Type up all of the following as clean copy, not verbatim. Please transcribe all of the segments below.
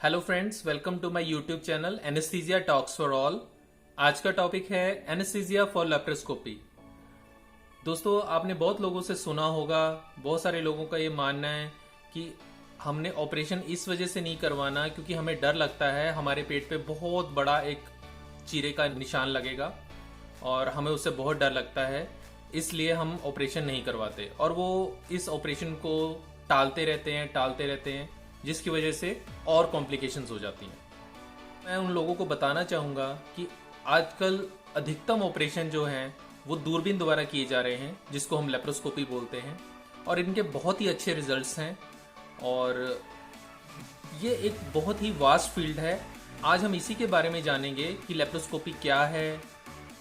Hello friends, welcome to my YouTube channel anaesthesia talks for all. आज का topic है anaesthesia for laparoscopy. दोस्तों, आपने बहुत लोगों से सुना होगा, बहुत सारे लोगों का ये मानना है कि हमने ऑपरेशन इस वजह से नहीं करवाना क्योंकि हमें डर लगता है हमारे पेट पे बहुत बड़ा एक चीरे का निशान लगेगा और हमें उससे बहुत डर लगता है, इसलिए हम ऑपरेशन नहीं करवाते और वो इस ऑपरेशन को टालते रहते हैं जिसकी वजह से और कॉम्प्लिकेशंस हो जाती हैं। मैं उन लोगों को बताना चाहूँगा कि आजकल अधिकतम ऑपरेशन जो हैं वो दूरबीन द्वारा किए जा रहे हैं, जिसको हम लेप्रोस्कोपी बोलते हैं, और इनके बहुत ही अच्छे रिजल्ट्स हैं और ये एक बहुत ही वास्ट फील्ड है। आज हम इसी के बारे में जानेंगे कि लेप्रोस्कोपी क्या है,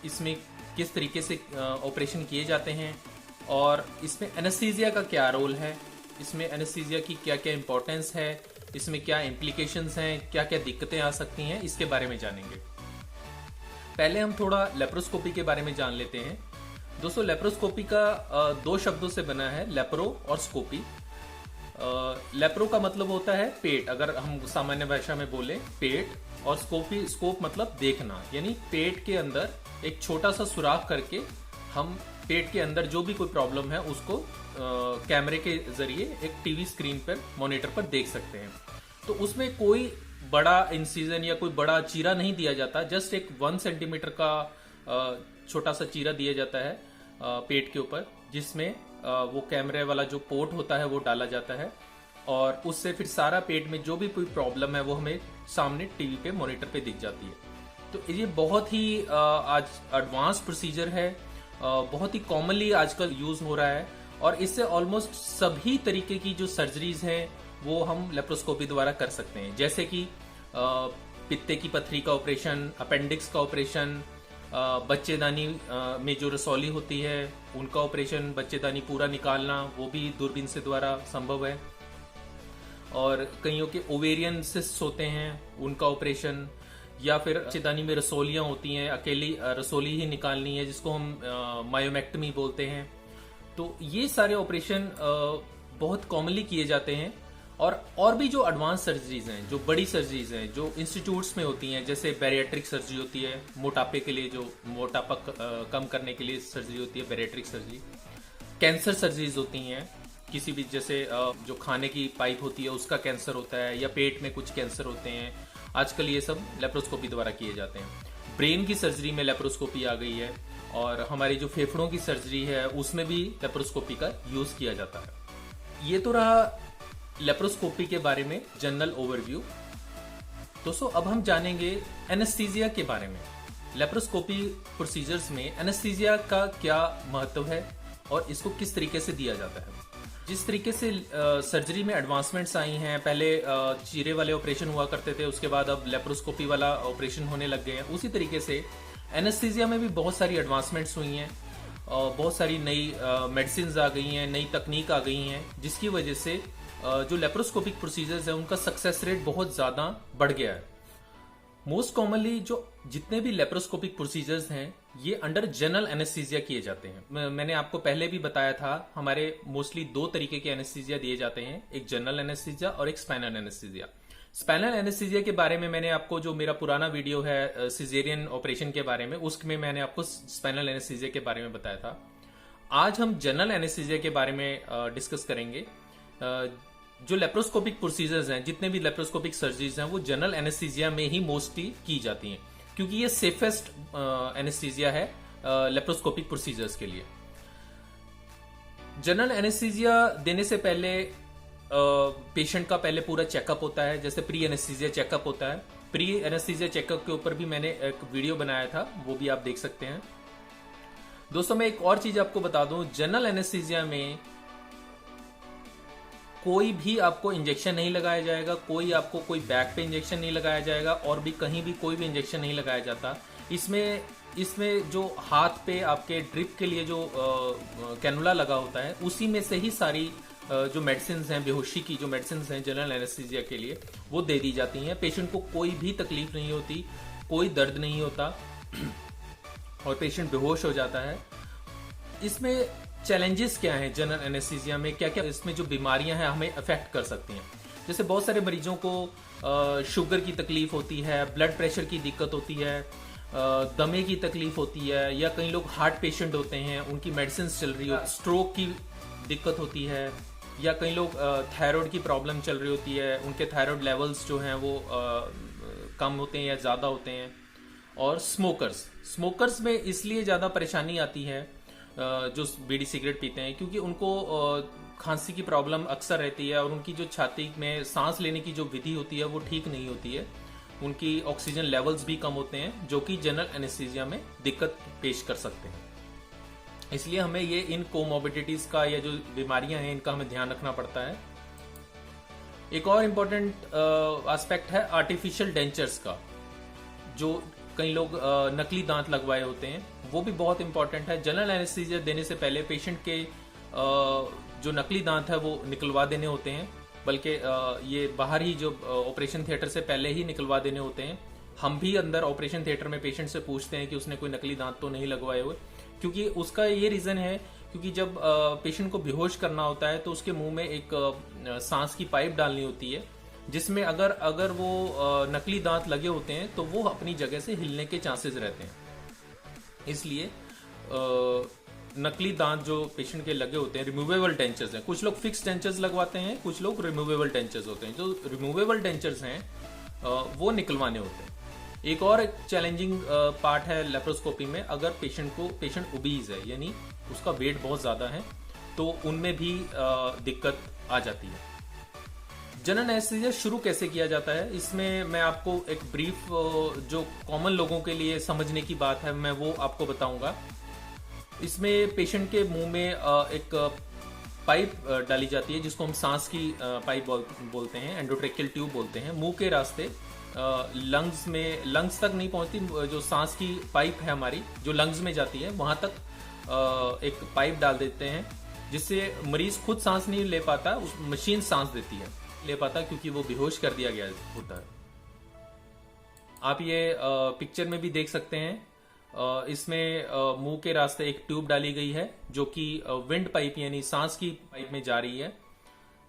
इसमें किस तरीके से ऑपरेशन किए जाते हैं और इसमें एनेस्थीसिया का क्या रोल है, इसमें एनेस्थीसिया की क्या क्या इंपॉर्टेंस है, इसमें क्या इम्प्लीकेशंस हैं, क्या क्या दिक्कतें आ सकती हैं, इसके बारे में जानेंगे। पहले हम थोड़ा लेप्रोस्कोपी के बारे में जान लेते हैं। दोस्तों, लेप्रोस्कोपी का दो शब्दों से बना है, लेप्रो और स्कोपी। लेप्रो का मतलब होता है पेट, अगर हम सामान्य भाषा में बोले पेट, और स्कोप मतलब देखना, यानी पेट के अंदर एक छोटा सा सुराख करके हम पेट के अंदर जो भी कोई प्रॉब्लम है उसको कैमरे के जरिए एक टीवी स्क्रीन पर, मॉनिटर पर देख सकते हैं। तो उसमें कोई बड़ा इंसिजन या कोई बड़ा चीरा नहीं दिया जाता, जस्ट एक 1 सेंटीमीटर का छोटा सा चीरा दिया जाता है पेट के ऊपर, जिसमें वो कैमरे वाला जो पोर्ट होता है वो डाला जाता है और उससे फिर सारा पेट में जो भी कोई प्रॉब्लम है वो हमें सामने टीवी पे, मॉनिटर पे दिख जाती है। तो ये बहुत ही आज एडवांस प्रोसीजर है, बहुत ही कॉमनली आजकल यूज हो रहा है और इससे ऑलमोस्ट सभी तरीके की जो सर्जरीज हैं वो हम लेप्रोस्कोपी द्वारा कर सकते हैं, जैसे कि पित्ते की पथरी का ऑपरेशन, अपेंडिक्स का ऑपरेशन, बच्चेदानी में जो रसौली होती है उनका ऑपरेशन, बच्चेदानी पूरा निकालना वो भी दूरबीन से द्वारा संभव है, और कईयों के ओवेरियन सिस्ट्स होते हैं उनका ऑपरेशन, या फिर बच्चेदानी में रसौलियां होती हैं, अकेली रसौली ही निकालनी है जिसको हम मायोमेक्टमी बोलते हैं। तो ये सारे ऑपरेशन बहुत कॉमनली किए जाते हैं और भी जो एडवांस सर्जरीज हैं, जो बड़ी सर्जरीज हैं जो इंस्टीट्यूट्स में होती हैं, जैसे बैरिएट्रिक सर्जरी होती है, मोटापे के लिए जो मोटापा कम करने के लिए सर्जरी होती है बैरिएट्रिक सर्जरी, कैंसर सर्जरीज होती हैं, किसी भी जैसे जो खाने की पाइप होती है उसका कैंसर होता है या पेट में कुछ कैंसर होते हैं, आजकल ये सब लेप्रोस्कोपी द्वारा किए जाते हैं। ब्रेन की सर्जरी में लेप्रोस्कोपी आ गई है और हमारी जो फेफड़ों की सर्जरी है उसमें भी लेप्रोस्कोपी का यूज किया जाता है। ये तो रहा लेप्रोस्कोपी के बारे में जनरल ओवरव्यू। दोस्तों, अब हम जानेंगे एनेस्थीसिया के बारे में। लेप्रोस्कोपी प्रोसीजर्स में एनेस्थीसिया का क्या महत्व है और इसको किस तरीके से दिया जाता है। जिस तरीके से सर्जरी में एडवांसमेंट्स आई हैं, पहले चीरे वाले ऑपरेशन हुआ करते थे, उसके बाद अब लेप्रोस्कोपी वाला ऑपरेशन होने लग गए हैं, उसी तरीके से एनेस्थीसिया में भी बहुत सारी एडवांसमेंट्स हुई हैं और बहुत सारी नई मेडिसिन आ गई हैं, नई तकनीक आ गई हैं, जिसकी वजह से जो लेप्रोस्कोपिक प्रोसीजर्स है उनका सक्सेस रेट बहुत ज़्यादा बढ़ गया है। मोस्ट कॉमनली जो जितने भी लेप्रोस्कोपिक प्रोसीजर्स हैं ये अंडर जनरल एनेस्थीसिया किए जाते हैं। मैंने आपको पहले भी बताया था, हमारे मोस्टली दो तरीके के एनेस्थीसिया दिए जाते हैं, एक जनरल एनेस्थीसिया और एक स्पाइनल एनेस्थीसिया। स्पाइनल एनेस्थीसिया के बारे में मैंने आपको, जो मेरा पुराना वीडियो है सिजेरियन ऑपरेशन के बारे में, उसमें मैंने आपको स्पाइनल एनेस्थीसिया के बारे में बताया था। आज हम जनरल एनेस्थीसिया के बारे में डिस्कस करेंगे। जो लेप्रोस्कोपिक प्रोसीजर्स हैं, जितने भी लेप्रोस्कोपिक सर्जरीज हैं, वो जनरल एनेस्थीसिया में ही मोस्टली की जाती हैं क्योंकि ये सेफेस्ट एनेस्थीसिया है लेप्रोस्कोपिक प्रोसीजर्स के लिए। जनरल एनेस्थीसिया देने से पहले पेशेंट का पहले पूरा चेकअप होता है, जैसे प्री एनेस्थीसिया चेकअप होता है। प्री एनेस्थीसिया चेकअप के ऊपर भी मैंने एक वीडियो बनाया था, वो भी आप देख सकते हैं। दोस्तों, मैं एक और चीज आपको बता दूं, जनरल एनेस्थीसिया में कोई भी आपको इंजेक्शन नहीं लगाया जाएगा, कोई बैक पे इंजेक्शन नहीं लगाया जाएगा और भी कहीं भी कोई भी इंजेक्शन नहीं लगाया जाता। इसमें जो हाथ पे आपके ड्रिप के लिए जो कैनुला लगा होता है, उसी में से ही सारी जो मेडिसिन हैं, बेहोशी की जो मेडिसिन हैं जनरल एनेस्थीसिया के लिए, वो दे दी जाती हैं। पेशेंट को कोई भी तकलीफ नहीं होती, कोई दर्द नहीं होता और पेशेंट बेहोश हो जाता है। इसमें चैलेंजेस क्या हैं जनरल एनेस्थीसिया में, क्या क्या इसमें जो बीमारियां हैं हमें अफेक्ट कर सकती हैं। जैसे बहुत सारे मरीजों को शुगर की तकलीफ होती है, ब्लड प्रेशर की दिक्कत होती है, दमे की तकलीफ होती है, या कई लोग हार्ट पेशेंट होते हैं, उनकी मेडिसिन चल रही हो, स्ट्रोक की दिक्कत होती है, या कई लोग थायराइड की प्रॉब्लम चल रही होती है, उनके थायराइड लेवल्स जो हैं वो कम होते हैं या ज़्यादा होते हैं। और स्मोकर्स में इसलिए ज़्यादा परेशानी आती है जो बीड़ी सिगरेट पीते हैं, क्योंकि उनको खांसी की प्रॉब्लम अक्सर रहती है और उनकी जो छाती में सांस लेने की जो विधि होती है वो ठीक नहीं होती है, उनकी ऑक्सीजन लेवल्स भी कम होते हैं, जो कि जनरल एनेस्थीसिया में दिक्कत पेश कर सकते हैं। इसलिए हमें ये इन कोमोबिडिटीज का या जो बीमारियां हैं इनका हमें ध्यान रखना पड़ता है। एक और इम्पोर्टेंट एस्पेक्ट है आर्टिफिशियल डेंचर्स का। जो कई लोग नकली दांत लगवाए होते हैं वो भी बहुत इंपॉर्टेंट है। जनरल एनेस्थीसिया देने से पहले पेशेंट के जो नकली दांत है वो निकलवा देने होते हैं, बल्कि ये बाहर ही जो ऑपरेशन थिएटर से पहले ही निकलवा देने होते हैं। हम भी अंदर ऑपरेशन थिएटर में पेशेंट से पूछते हैं कि उसने कोई नकली दांत तो नहीं लगवाए हुए, क्योंकि उसका ये रीजन है क्योंकि जब पेशेंट को बेहोश करना होता है तो उसके मुंह में एक सांस की पाइप डालनी होती है, जिसमें अगर वो नकली दांत लगे होते हैं तो वो अपनी जगह से हिलने के चांसेस रहते हैं। इसलिए नकली दांत जो पेशेंट के लगे होते हैं, रिमूवेबल डेंचर्स हैं। कुछ लोग फिक्स डेंचर्स लगवाते हैं, कुछ लोग रिमूवेबल डेंचर्स होते हैं। जो रिमूवेबल डेंचर्स हैं वो निकलवाने होते हैं। एक और चैलेंजिंग पार्ट है लेप्रोस्कोपी में, अगर पेशेंट ओबीज है यानी उसका वेट बहुत ज्यादा है तो उनमें भी दिक्कत आ जाती है। जनरल एनेस्थीसिया शुरू कैसे किया जाता है, इसमें मैं आपको एक ब्रीफ जो कॉमन लोगों के लिए समझने की बात है मैं वो आपको बताऊंगा। इसमें पेशेंट के मुंह में एक पाइप डाली जाती है जिसको हम सांस की पाइप बोलते हैं, एंडोट्रेकियल ट्यूब बोलते हैं। मुंह के रास्ते लंग्स तक नहीं पहुंचती, जो सांस की पाइप है हमारी जो लंग्स में जाती है वहां तक एक पाइप डाल देते हैं, जिससे मरीज खुद सांस नहीं ले पाता, उस मशीन सांस देती है, ले पाता क्योंकि वो बेहोश कर दिया गया होता है। आप ये पिक्चर में भी देख सकते हैं। इसमें मुंह के रास्ते एक ट्यूब डाली गई है जो कि विंड पाइप यानी सांस की पाइप में जा रही है,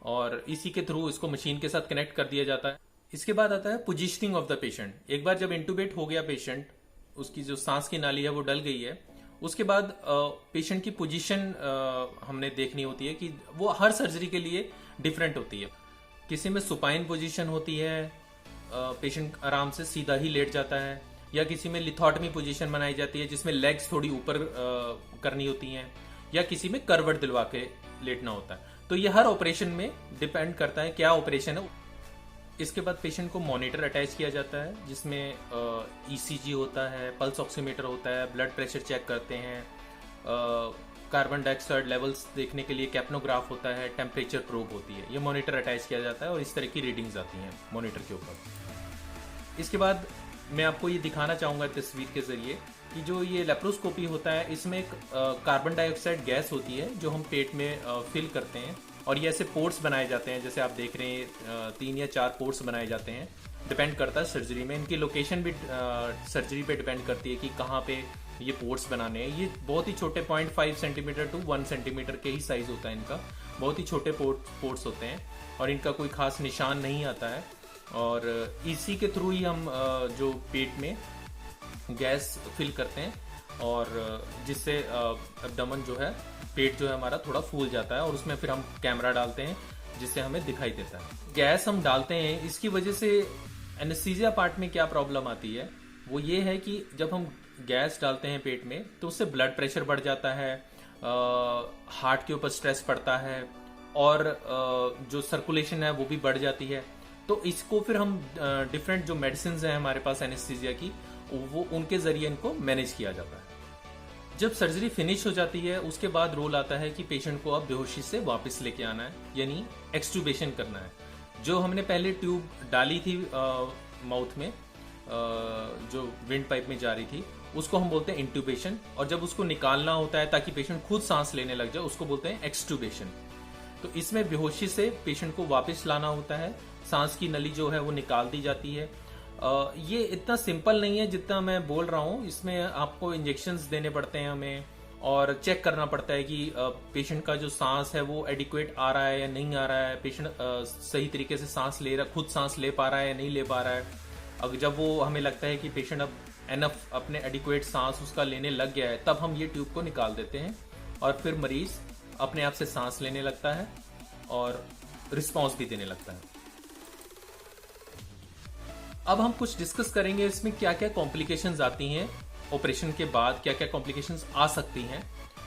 और इसी के थ्रू इसको मशीन के साथ कनेक्ट कर दिया जाता है। इसके बाद आता है पोजीशनिंग ऑफ द पेशेंट। एक बार जब इंटूबेट हो गया पेशेंट, उसकी जो सांस की नाली है वो डल गई है, उसके बाद पेशेंट की पोजीशन हमने देखनी होती है कि वो हर सर्जरी के लिए डिफरेंट होती है। किसी में सुपाइन पोजीशन होती है, पेशेंट आराम से सीधा ही लेट जाता है, या किसी में लिथोटमी पोजीशन बनाई जाती है जिसमें लेग्स थोड़ी ऊपर करनी होती हैं, या किसी में करवट दिलवा के लेटना होता है। तो ये हर ऑपरेशन में डिपेंड करता है क्या ऑपरेशन है। इसके बाद पेशेंट को मॉनिटर अटैच किया जाता है जिसमें ईसीजी होता है, पल्स ऑक्सीमीटर होता है, ब्लड प्रेशर चेक करते हैं, कार्बन डाइऑक्साइड लेवल्स देखने के लिए कैप्नोग्राफ होता है, टेम्परेचर प्रोब होती है। ये मॉनिटर अटैच किया जाता है और इस तरह की रीडिंग्स आती हैं मॉनिटर के ऊपर। इसके बाद मैं आपको ये दिखाना चाहूँगा तस्वीर के जरिए कि जो ये लेप्रोस्कोपी होता है इसमें एक कार्बन डाइऑक्साइड गैस होती है जो हम पेट में फिल करते हैं, और ये ऐसे पोर्ट्स बनाए जाते हैं जैसे आप देख रहे हैं 3 या 4 पोर्ट्स बनाए जाते हैं। डिपेंड करता है सर्जरी में, इनकी लोकेशन भी सर्जरी पे डिपेंड करती है कि कहाँ पे ये पोर्ट्स बनाने हैं। ये बहुत ही छोटे 0.5 सेंटीमीटर टू 1 सेंटीमीटर के ही साइज होता है इनका, बहुत ही छोटे पोर्ट्स होते हैं और इनका कोई खास निशान नहीं आता है, और इसी के थ्रू ही हम जो पेट में गैस फिल करते हैं, और जिससे एब्डोमेन जो है, पेट जो है हमारा थोड़ा फूल जाता है, और उसमें फिर हम कैमरा डालते हैं जिससे हमें दिखाई देता है। गैस हम डालते हैं, इसकी वजह से एनेस्थीसिया पार्ट में क्या प्रॉब्लम आती है वो ये है कि जब हम गैस डालते हैं पेट में तो उससे ब्लड प्रेशर बढ़ जाता है, हार्ट के ऊपर स्ट्रेस पड़ता है, और जो सर्कुलेशन है वो भी बढ़ जाती है। तो इसको फिर हम डिफरेंट जो मेडिसिन हैं हमारे पास एनेस्थीसिया की, वो उनके जरिए इनको मैनेज किया जाता है। जब सर्जरी फिनिश हो जाती है उसके बाद रोल आता है कि पेशेंट को अब बेहोशी से वापस लेके आना है, यानी एक्सट्यूबेशन करना है। जो हमने पहले ट्यूब डाली थी माउथ में, जो विंड पाइप में जा रही थी, उसको हम बोलते हैं इंट्यूबेशन, और जब उसको निकालना होता है ताकि पेशेंट खुद सांस लेने लग जाए उसको बोलते हैं एक्सट्यूबेशन। तो इसमें बेहोशी से पेशेंट को वापस लाना होता है, सांस की नली जो है वो निकाल दी जाती है। ये इतना सिंपल नहीं है जितना मैं बोल रहा हूँ, इसमें आपको इंजेक्शंस देने पड़ते हैं हमें, और चेक करना पड़ता है कि पेशेंट का जो सांस है वो एडिक्वेट आ रहा है या नहीं आ रहा है, पेशेंट सही तरीके से सांस ले रहा, खुद सांस ले पा रहा है या नहीं ले पा रहा है। अब जब वो हमें लगता है कि पेशेंट अब एनफ अपने एडिक्वेट सांस उसका लेने लग गया है, तब हम ये ट्यूब को निकाल देते हैं और फिर मरीज अपने आप से सांस लेने लगता है और रिस्पॉन्स भी देने लगता है। अब हम कुछ डिस्कस करेंगे इसमें क्या क्या कॉम्प्लिकेशंस आती हैं ऑपरेशन के बाद, क्या क्या कॉम्प्लिकेशंस आ सकती हैं।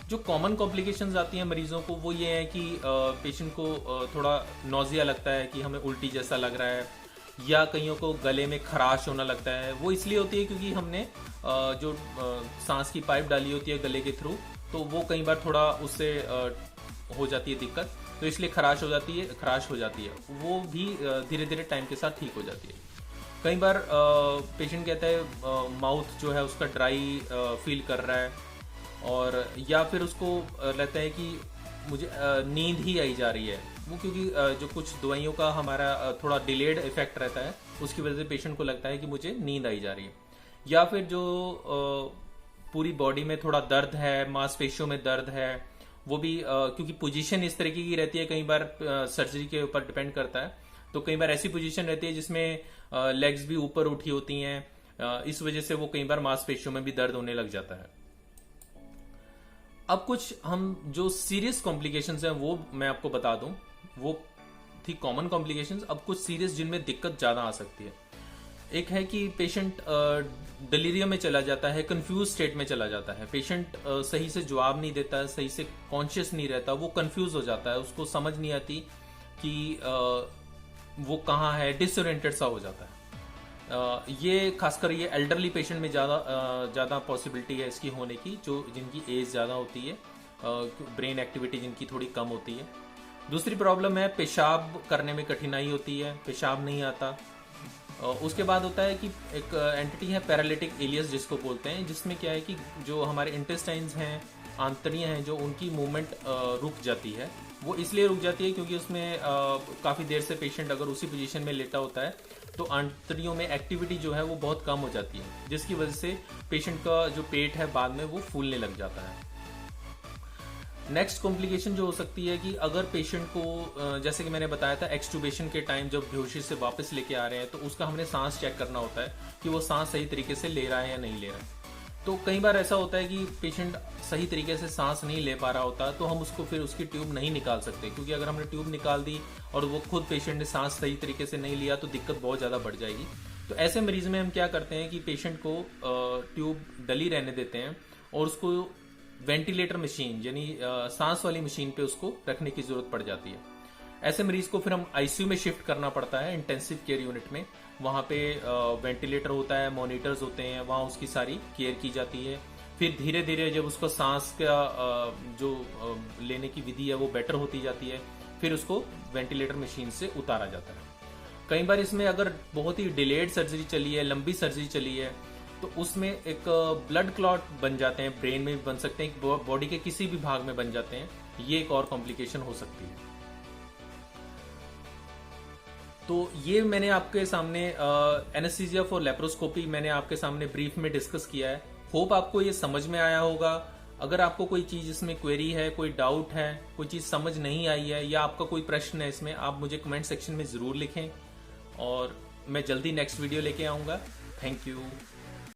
जो कॉमन कॉम्प्लिकेशंस आती हैं मरीजों को वो ये है कि पेशेंट को थोड़ा नोजिया लगता है, कि हमें उल्टी जैसा लग रहा है, या कईयों को गले में खराश होना लगता है। वो इसलिए होती है क्योंकि हमने जो सांस की पाइप डाली होती है गले के थ्रू, तो वो कई बार थोड़ा उससे हो जाती है दिक्कत, तो इसलिए खराश हो जाती है। वो भी धीरे धीरे टाइम के साथ ठीक हो जाती है। कई बार पेशेंट कहता है माउथ जो है उसका ड्राई फील कर रहा है, और या फिर उसको लगता है कि मुझे नींद ही आई जा रही है। वो क्योंकि जो कुछ दवाइयों का हमारा थोड़ा डिलेड इफेक्ट रहता है, उसकी वजह से पेशेंट को लगता है कि मुझे नींद आई जा रही है। या फिर जो पूरी बॉडी में थोड़ा दर्द है, मांसपेशियों में दर्द है, वो भी क्योंकि पोजीशन इस तरीके की रहती है, कई बार सर्जरी के ऊपर डिपेंड करता है, तो कई बार ऐसी पोजीशन रहती है जिसमें लेग्स भी ऊपर उठी होती हैं, इस वजह से वो कई बार मांसपेशियों में भी दर्द होने लग जाता है। अब कुछ हम जो सीरियस कॉम्प्लिकेशंस हैं वो मैं आपको बता दूं, वो थी कॉमन कॉम्प्लिकेशंस। अब कुछ सीरियस जिनमें दिक्कत ज्यादा आ सकती है। एक है कि पेशेंट डिलीरियम में चला जाता है, कंफ्यूज स्टेट में चला जाता है। पेशेंट सही से जवाब नहीं देता है, सही से कॉन्शियस नहीं रहता, वो कंफ्यूज हो जाता है, उसको समझ नहीं आती कि वो कहाँ है, डिसओरिएंटेड सा हो जाता है। ये खासकर ये एल्डरली पेशेंट में ज़्यादा पॉसिबिलिटी है इसकी होने की, जो जिनकी एज ज़्यादा होती है, ब्रेन एक्टिविटी जिनकी थोड़ी कम होती है। दूसरी प्रॉब्लम है पेशाब करने में कठिनाई होती है, पेशाब नहीं आता। उसके बाद होता है कि एक एंटिटी है पैरालिटिक इलियस जिसको बोलते हैं, जिसमें क्या है कि जो हमारे इंटेस्टाइन्स हैं, आंतड़ियाँ हैं, जो उनकी मूवमेंट रुक जाती है। वो इसलिए रुक जाती है क्योंकि उसमें काफ़ी देर से पेशेंट अगर उसी पोजीशन में लेटा होता है तो आंतड़ियों में एक्टिविटी जो है वो बहुत कम हो जाती है, जिसकी वजह से पेशेंट का जो पेट है बाद में वो फूलने लग जाता है। नेक्स्ट कॉम्प्लिकेशन जो हो सकती है कि अगर पेशेंट को जैसे कि मैंने बताया था एक्सटूबेशन के टाइम जब बेहोशी से वापस लेके आ रहे हैं, तो उसका हमने सांस चेक करना होता है कि वो सांस सही तरीके से ले रहा है या नहीं ले रहा है। तो कई बार ऐसा होता है कि पेशेंट सही तरीके से सांस नहीं ले पा रहा होता, तो हम उसको फिर उसकी ट्यूब नहीं निकाल सकते, क्योंकि अगर हमने ट्यूब निकाल दी और वो खुद पेशेंट ने सांस सही तरीके से नहीं लिया तो दिक्कत बहुत ज़्यादा बढ़ जाएगी। तो ऐसे मरीज में हम क्या करते हैं कि पेशेंट को ट्यूब डली रहने देते हैं और उसको वेंटिलेटर मशीन यानी सांस वाली मशीन पे उसको रखने की जरूरत पड़ जाती है। ऐसे मरीज को फिर हम आईसीयू में शिफ्ट करना पड़ता है, इंटेंसिव केयर यूनिट में। वहाँ पे वेंटिलेटर होता है, मॉनिटर्स होते हैं, वहाँ उसकी सारी केयर की जाती है। फिर धीरे धीरे जब उसको सांस का जो लेने की विधि है वो बेटर होती जाती है, फिर उसको वेंटिलेटर मशीन से उतारा जाता है। कई बार इसमें अगर बहुत ही डिलेड सर्जरी चली है, लंबी सर्जरी चली है, तो उसमें एक ब्लड क्लॉट बन जाते हैं, ब्रेन में भी बन सकते हैं, बॉडी के किसी भी भाग में बन जाते हैं। ये एक और कॉम्प्लिकेशन हो सकती है। तो ये मैंने आपके सामने एनेस्थीसिया फॉर लेप्रोस्कोपी मैंने आपके सामने ब्रीफ में डिस्कस किया है। होप आपको ये समझ में आया होगा। अगर आपको कोई चीज इसमें क्वेरी है, कोई डाउट है, कोई चीज समझ नहीं आई है, या आपका कोई प्रश्न है इसमें, आप मुझे कमेंट सेक्शन में जरूर लिखें और मैं जल्दी नेक्स्ट वीडियो लेके आऊंगा। Thank you.